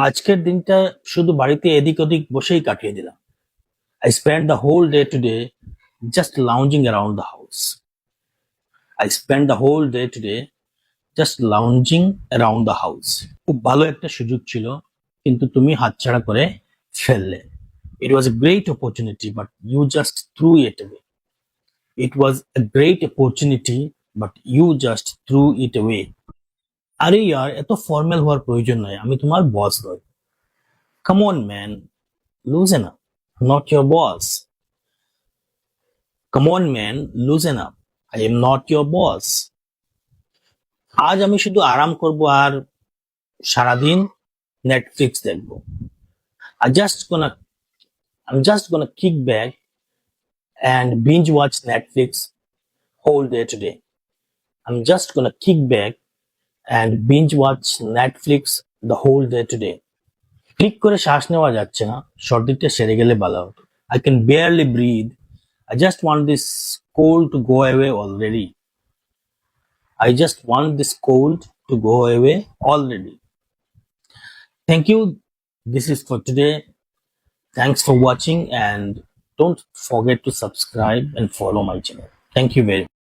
আজকের দিনটা শুধু বাড়িতে এদিক ওদিক বসেই কাটিয়ে দিলাম। I spent the whole day today just lounging around the house. I spent the whole day today just lounging around the house. খুব ভালো একটা সুযোগ ছিল, কিন্তু তুমি হাতছাড়া করে ফেললে। It was a great opportunity, but you just threw it away. It was a great opportunity, but you just threw it away. আরে ইয়ার, এত ফর্মাল হওয়ার প্রয়োজন নয়, আমি তোমার বস নই। Come on man, loosen up. I'm not your boss. Come on man, loosen up. I am not your boss. আজ আমি শুধু আরাম করব আর সারাদিন নেটফ্লিক্স দেখবো। I just gonna I'm just gonna kick back and binge watch Netflix whole day today. I'm just gonna kick back and binge watch Netflix the whole day today. ঠিক করে শ্বাস নেওয়া যাচ্ছে না, সর্দিটা সেরে গেলে ভালো হতো। I can barely breathe. I just want this cold to go away already. I just want this cold to go away already. Thank you. This is for today. Thanks for watching and don't forget to subscribe and follow my channel. Thank you very much.